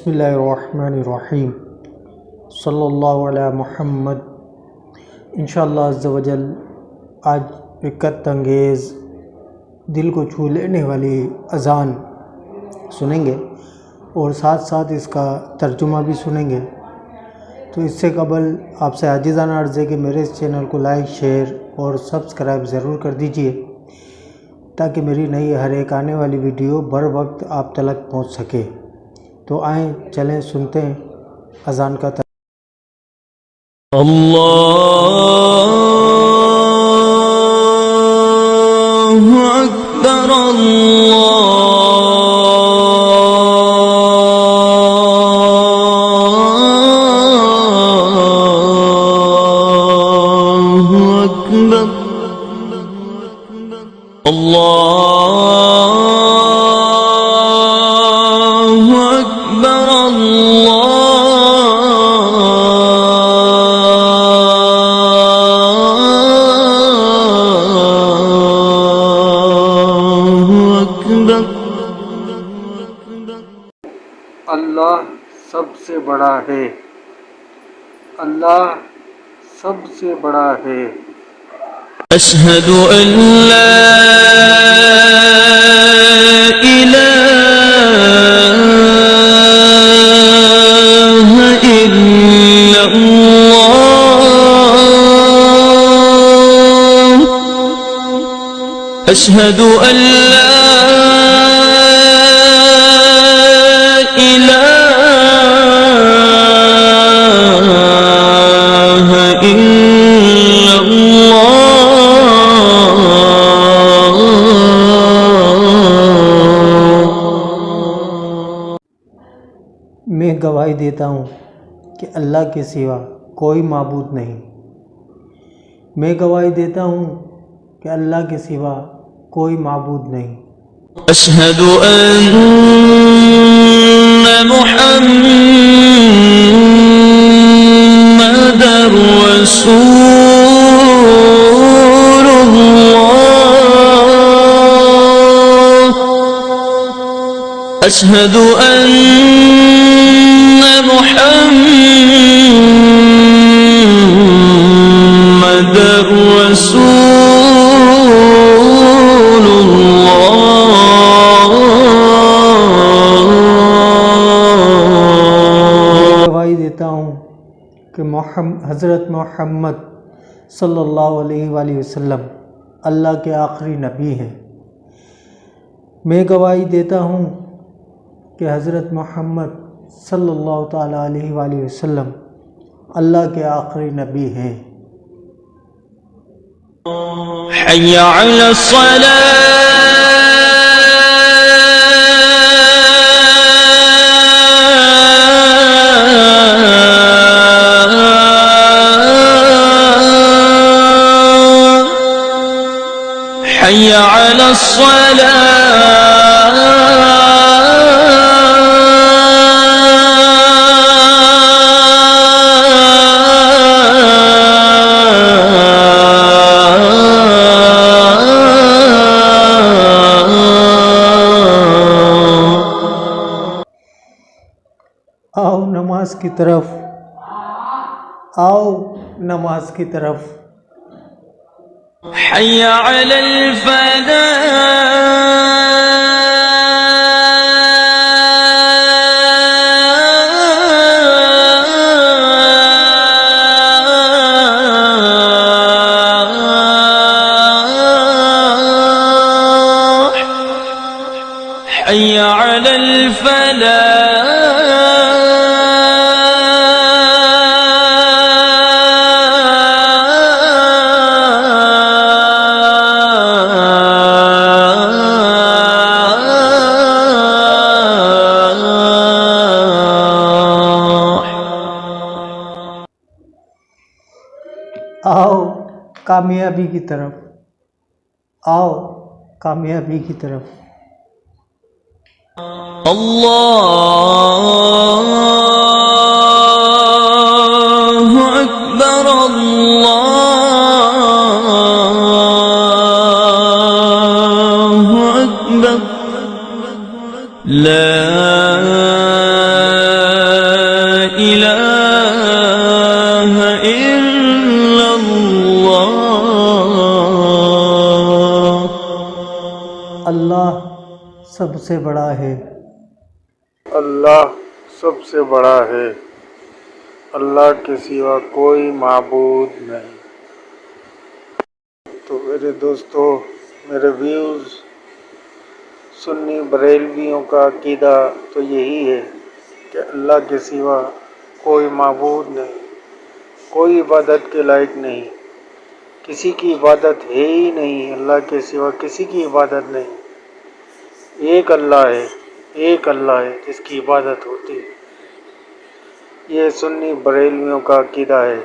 बिस्मिल्लाहिर्रहमानिर्रहीम सल्लल्लाहु अला मुहम्मद। इंशाअल्लाह अज़्ज़ा वजल आज हिकत अंगेज़ दिल को छू लेने वाली अज़ान सुनेंगे और साथ साथ इसका तर्जुमा भी सुनेंगे। तो इससे कबल आपसे आजिज़ाना अर्ज़ है कि मेरे इस चैनल को लाइक, शेयर और सब्सक्राइब ज़रूर कर दीजिए ताकि मेरी नई हर एक आने वाली वीडियो बर वक्त आप तक पहुंच सके। तो आएँ चलें सुनते हैं अज़ान का अल्लाहु अकबर अल्लाहु अकबर अल्लाहु अकबर अल्लाह सबसे बड़ा है, अल्लाह सबसे बड़ा है। अशहदु अल्ला इलाहा इल्लल्लाह अशहदु अल्ला मैं गवाही देता हूँ कि अल्लाह के सिवा कोई माबूद नहीं। मैं गवाही देता हूँ कि अल्लाह के सिवा कोई माबूद नहीं। अशहदु अन्ना मुहम्मदर रसूलुल्लाह अशहदु अन्ना मुहम्मदर गवाही देता हूँ कि हज़रत मोहम्मद सल्लल्लाहु अलैहि वसल्लम अल्लाह के आखिरी नबी हैं। मैं गवाही देता हूँ कि हज़रत मोहम्मद सल्लल्लाहु ताला अलैहि वसल्लम अल्लाह के आखिरी नबी हैं। हय्या अला حي على आओ नमाज की तरफ, आओ नमाज की तरफ। حي على الفلاح حي على आओ कामयाबी की तरफ, आओ कामयाबी की तरफ। अल्लाहु अकबर अल्लाहु अकबर ला إله إلا الله अल्लाह सबसे बड़ा है। अल्लाह सबसे बड़ा है। अल्लाह के सिवा कोई माबूद नहीं। तो मेरे दोस्तों, मेरे व्यूज़, सुन्नी बरेलवियों का अकीदा तो यही है कि अल्लाह के सिवा कोई माबूद नहीं, कोई इबादत के लायक नहीं, किसी की इबादत है ही नहीं। अल्लाह के सिवा किसी की इबादत नहीं। एक अल्लाह है, एक अल्लाह है जिसकी इबादत होती है। ये सुन्नी बरेलवियों का अकीदा है।